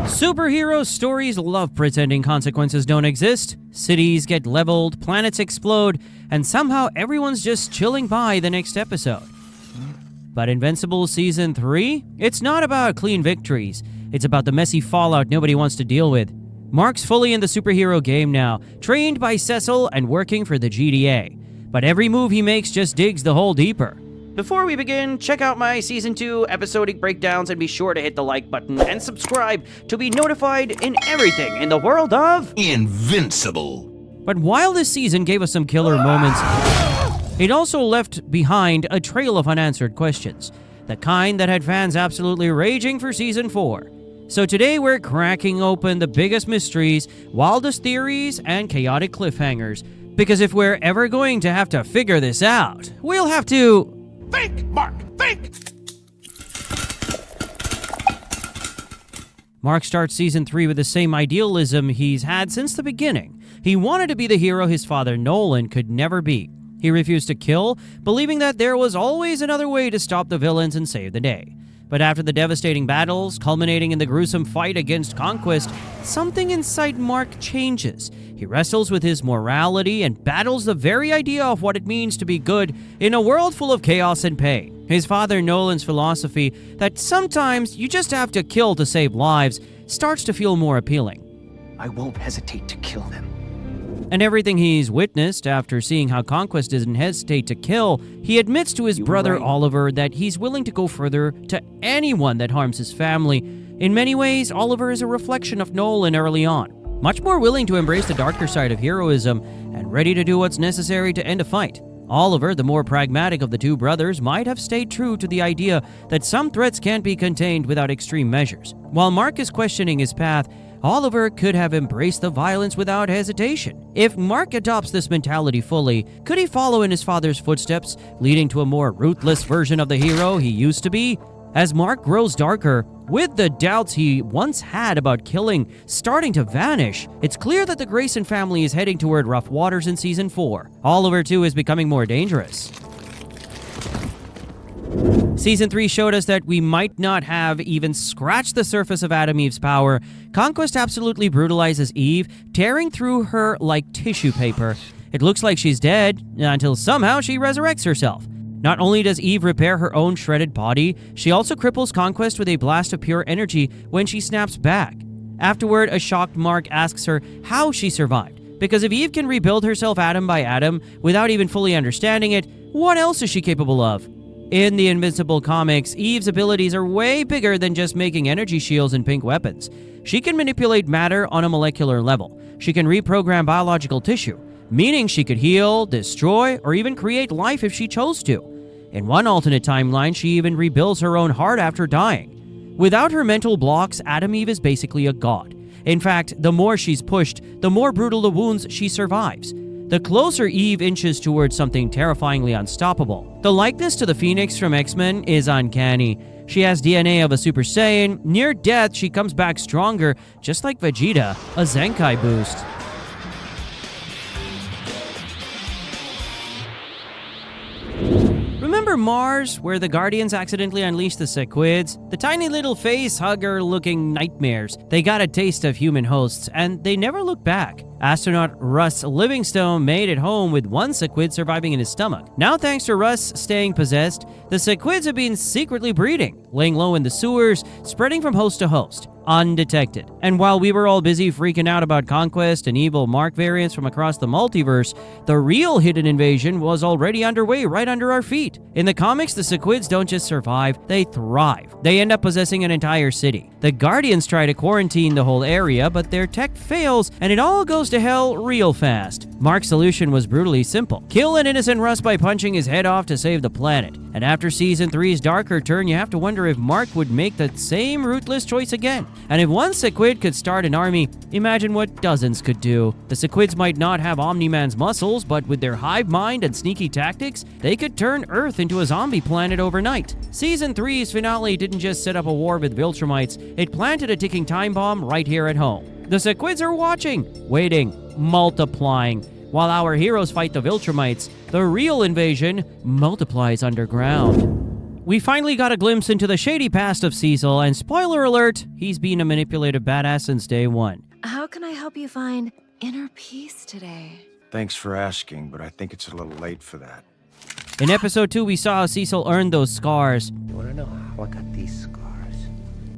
Superhero stories love pretending consequences don't exist. Cities get leveled, planets explode, and somehow everyone's just chilling by the next episode. But Invincible Season 3? It's not about clean victories. It's about the messy fallout nobody wants to deal with. Mark's fully in the superhero game now, trained by Cecil and working for the GDA. But every move he makes just digs the hole deeper. Before we begin, check out my Season 2 episodic breakdowns and be sure to hit the like button and subscribe to be notified in everything in the world of Invincible. But while this season gave us some killer moments, it also left behind a trail of unanswered questions, the kind that had fans absolutely raging for Season 4. So today we're cracking open the biggest mysteries, wildest theories, and chaotic cliffhangers. Because if we're ever going to have to figure this out, we'll have to... Think, Mark, think! Mark starts Season 3 with the same idealism he's had since the beginning. He wanted to be the hero his father Nolan could never be. He refused to kill, believing that there was always another way to stop the villains and save the day. But after the devastating battles, culminating in the gruesome fight against Conquest, something inside Mark changes. He wrestles with his morality and battles the very idea of what it means to be good in a world full of chaos and pain. His father Nolan's philosophy that sometimes you just have to kill to save lives starts to feel more appealing. I won't hesitate to kill them. And everything he's witnessed after seeing how Conquest doesn't hesitate to kill, he admits to his brother Oliver that he's willing to go further to anyone that harms his family. In many ways, Oliver is a reflection of Nolan early on, much more willing to embrace the darker side of heroism and ready to do what's necessary to end a fight. Oliver, the more pragmatic of the two brothers, might have stayed true to the idea that some threats can't be contained without extreme measures. While Mark is questioning his path, Oliver could have embraced the violence without hesitation. If Mark adopts this mentality fully, could he follow in his father's footsteps, leading to a more ruthless version of the hero he used to be? As Mark grows darker, with the doubts he once had about killing starting to vanish, it's clear that the Grayson family is heading toward rough waters in Season 4. Oliver, too, is becoming more dangerous. Season 3 showed us that we might not have even scratched the surface of Adam Eve's power. Conquest absolutely brutalizes Eve, tearing through her like tissue paper. It looks like she's dead, until somehow she resurrects herself. Not only does Eve repair her own shredded body, she also cripples Conquest with a blast of pure energy when she snaps back. Afterward, a shocked Mark asks her how she survived, because if Eve can rebuild herself atom by atom without even fully understanding it, what else is she capable of? In the Invincible comics, Eve's abilities are way bigger than just making energy shields and pink weapons. She can manipulate matter on a molecular level. She can reprogram biological tissue, meaning she could heal, destroy, or even create life if she chose to. In one alternate timeline, she even rebuilds her own heart after dying. Without her mental blocks, Adam Eve is basically a god. In fact, the more she's pushed, the more brutal the wounds she survives. The closer Eve inches towards something terrifyingly unstoppable. The likeness to the Phoenix from X-Men is uncanny. She has DNA of a Super Saiyan. Near death, she comes back stronger, just like Vegeta, a Zenkai boost. Remember Mars, where the Guardians accidentally unleashed the Sequids? The tiny little face-hugger-looking nightmares. They got a taste of human hosts, and they never looked back. Astronaut Russ Livingstone made it home with one Sequid surviving in his stomach. Now, thanks to Russ staying possessed, the Sequids have been secretly breeding, laying low in the sewers, spreading from host to host, undetected. And while we were all busy freaking out about Conquest and evil Mark variants from across the multiverse, the real hidden invasion was already underway right under our feet. In the comics, the Sequids don't just survive, they thrive. They end up possessing an entire city. The Guardians try to quarantine the whole area, but their tech fails, and it all goes to hell real fast. Mark's solution was brutally simple. Kill an innocent Russ by punching his head off to save the planet. And after Season 3's darker turn, you have to wonder if Mark would make that same ruthless choice again. And if one Sequid could start an army, imagine what dozens could do. The Sequids might not have Omni-Man's muscles, but with their hive mind and sneaky tactics, they could turn Earth into a zombie planet overnight. Season 3's finale didn't just set up a war with Viltrumites, it planted a ticking time bomb right here at home. The Sequids are watching, waiting, multiplying. While our heroes fight the Viltrumites, the real invasion multiplies underground. we finally got a glimpse into the shady past of Cecil, and spoiler alert, he's been a manipulative badass since day one. How can I help you find inner peace today? Thanks for asking, but I think it's a little late for that. In episode 2, we saw how Cecil earned those scars, You wanna know how I got these scars?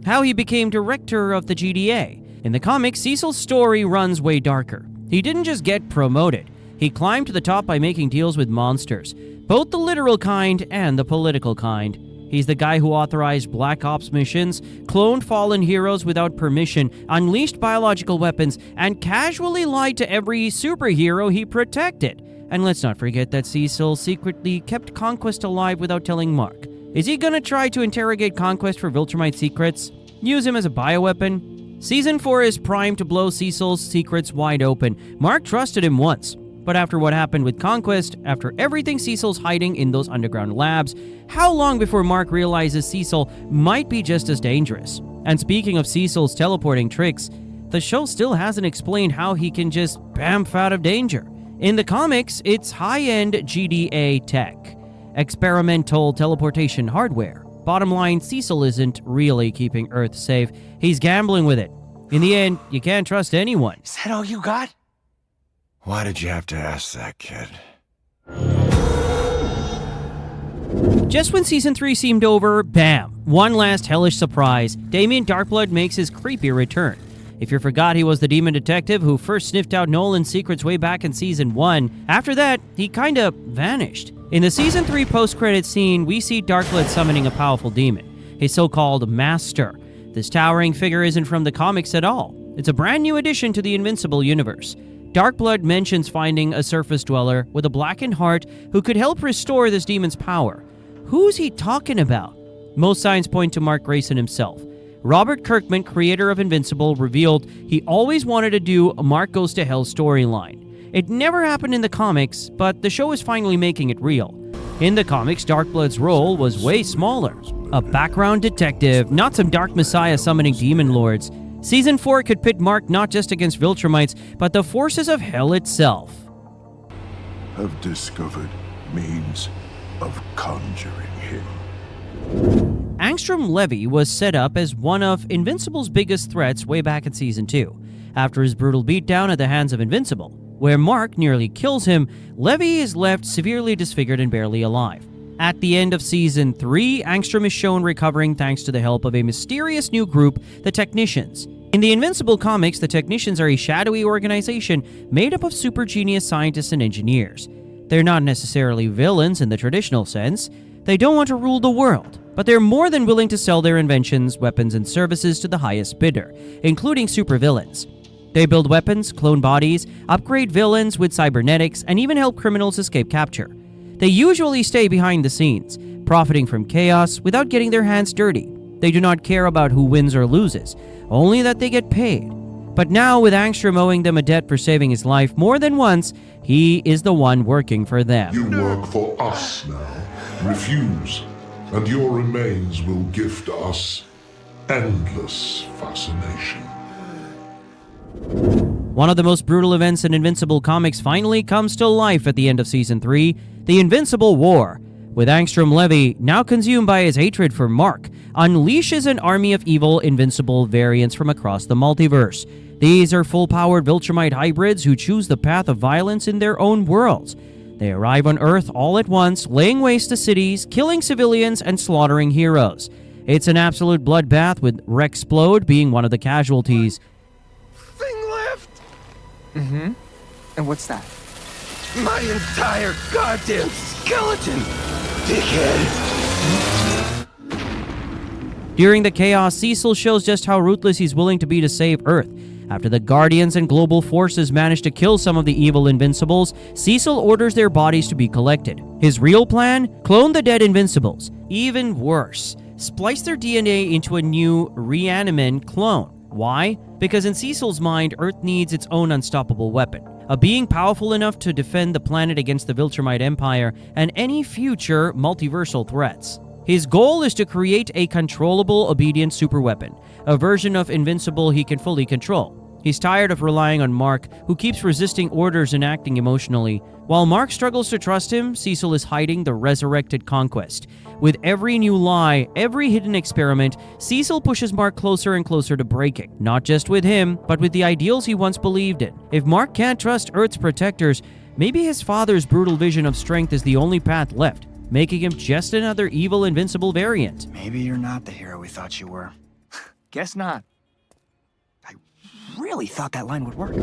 how he became director of the GDA. In the comics, Cecil's story runs way darker. He didn't just get promoted. He climbed to the top by making deals with monsters, both the literal kind and the political kind. He's the guy who authorized Black Ops missions, cloned fallen heroes without permission, unleashed biological weapons, and casually lied to every superhero he protected. And let's not forget that Cecil secretly kept Conquest alive without telling Mark. Is he gonna try to interrogate Conquest for Viltrumite secrets? Use him as a bioweapon? Season 4 is primed to blow Cecil's secrets wide open. Mark trusted him once, but after what happened with Conquest, after everything Cecil's hiding in those underground labs, how long before Mark realizes Cecil might be just as dangerous? And speaking of Cecil's teleporting tricks, the show still hasn't explained how he can just bamf out of danger. In the comics, it's high-end GDA tech, experimental teleportation hardware. Bottom line, Cecil isn't really keeping Earth safe. He's gambling with it. In the end, you can't trust anyone. Is that all you got? Why did you have to ask that, kid? Just when Season 3 seemed over, bam! One last hellish surprise. Damien Darkblood makes his creepy return. If you forgot, he was the demon detective who first sniffed out Nolan's secrets way back in Season 1. After that, he kinda vanished. In the Season 3 post-credit scene, we see Darkblood summoning a powerful demon, his so-called master. This towering figure isn't from the comics at all. It's a brand new addition to the Invincible universe. Darkblood mentions finding a surface dweller with a blackened heart who could help restore this demon's power. Who's he talking about? Most signs point to Mark Grayson himself. Robert Kirkman, creator of Invincible, revealed he always wanted to do a Mark Goes to Hell storyline. It never happened in the comics, but the show is finally making it real. In the comics, Darkblood's role was way smaller. A background detective, not some dark messiah summoning demon lords. Season 4 could pit Mark not just against Viltrumites, but the forces of hell itself. Have discovered means of conjuring him. Angstrom Levy was set up as one of Invincible's biggest threats way back in Season 2. After his brutal beatdown at the hands of Invincible, where Mark nearly kills him, Levy is left severely disfigured and barely alive. At the end of Season 3, Angstrom is shown recovering thanks to the help of a mysterious new group, the Technicians. In the Invincible comics, the Technicians are a shadowy organization made up of super genius scientists and engineers. They're not necessarily villains in the traditional sense. They don't want to rule the world, but they're more than willing to sell their inventions, weapons, and services to the highest bidder, including supervillains. They build weapons, clone bodies, upgrade villains with cybernetics, and even help criminals escape capture. They usually stay behind the scenes, profiting from chaos without getting their hands dirty. They do not care about who wins or loses, only that they get paid. But now, with Angstrom owing them a debt for saving his life more than once, he is the one working for them. You work for us now. Refuse, and your remains will gift us endless fascination. One of the most brutal events in Invincible comics finally comes to life at the end of Season 3, the Invincible War. With Angstrom Levy, now consumed by his hatred for Mark, unleashes an army of evil Invincible variants from across the multiverse. These are full-powered Viltrumite hybrids who choose the path of violence in their own worlds. They arrive on Earth all at once, laying waste to cities, killing civilians, and slaughtering heroes. It's an absolute bloodbath, with Rexplode being one of the casualties. Thing left! Mm-hmm. And what's that? My entire goddamn skeleton! Dickhead! During the chaos, Cecil shows just how ruthless he's willing to be to save Earth. After the Guardians and global forces manage to kill some of the evil Invincibles, Cecil orders their bodies to be collected. His real plan? Clone the dead Invincibles. Even worse, splice their DNA into a new reanimant clone. Why? Because in Cecil's mind, Earth needs its own unstoppable weapon. A being powerful enough to defend the planet against the Viltrumite Empire and any future multiversal threats. His goal is to create a controllable, obedient superweapon, a version of Invincible he can fully control. He's tired of relying on Mark, who keeps resisting orders and acting emotionally. While Mark struggles to trust him, Cecil is hiding the resurrected conquest. With every new lie, every hidden experiment, Cecil pushes Mark closer and closer to breaking. Not just with him, but with the ideals he once believed in. If Mark can't trust Earth's protectors, maybe his father's brutal vision of strength is the only path left, making him just another evil Invincible variant. Maybe you're not the hero we thought you were. Guess not. I really thought that line would work.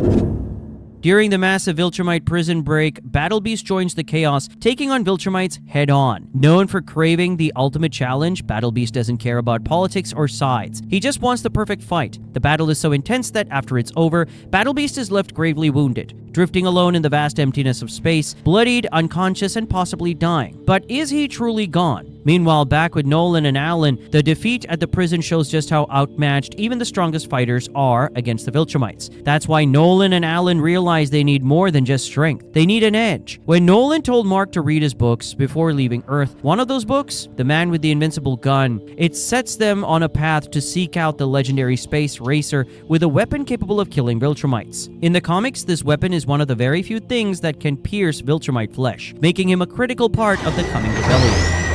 During the massive Viltrumite prison break, Battlebeast joins the chaos, taking on Viltrumites head-on. Known for craving the ultimate challenge, Battlebeast doesn't care about politics or sides. He just wants the perfect fight. The battle is so intense that after it's over, Battlebeast is left gravely wounded, drifting alone in the vast emptiness of space, bloodied, unconscious, and possibly dying. But is he truly gone? Meanwhile, back with Nolan and Alan, the defeat at the prison shows just how outmatched even the strongest fighters are against the Viltrumites. That's why Nolan and Alan realize they need more than just strength. They need an edge. When Nolan told Mark to read his books before leaving Earth, one of those books, The Man with the Invincible Gun, it sets them on a path to seek out the legendary space racer with a weapon capable of killing Viltrumites. In the comics, this weapon is one of the very few things that can pierce Viltrumite flesh, making him a critical part of the coming rebellion.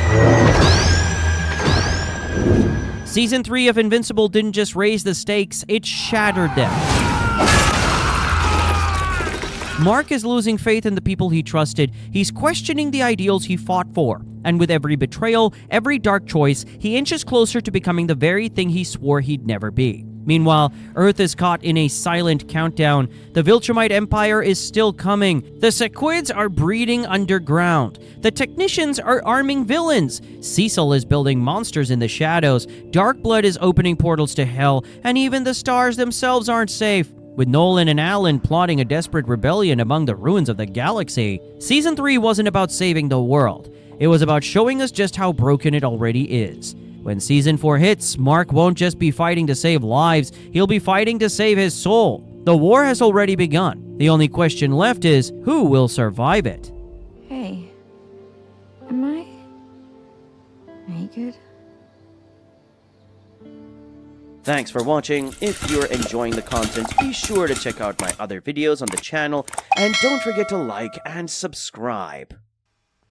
Season 3 of Invincible didn't just raise the stakes, it shattered them. Mark is losing faith in the people he trusted. He's questioning the ideals he fought for. And with every betrayal, every dark choice, he inches closer to becoming the very thing he swore he'd never be. Meanwhile, Earth is caught in a silent countdown. The Viltrumite Empire is still coming. The Sequids are breeding underground. The technicians are arming villains. Cecil is building monsters in the shadows. Darkblood is opening portals to hell. And even the stars themselves aren't safe. With Nolan and Alan plotting a desperate rebellion among the ruins of the galaxy, Season 3 wasn't about saving the world. It was about showing us just how broken it already is. When Season 4 hits, Mark won't just be fighting to save lives, he'll be fighting to save his soul. The war has already begun. The only question left is, who will survive it? Hey, are you good? Thanks for watching. If you're enjoying the content, be sure to check out my other videos on the channel, and don't forget to like and subscribe.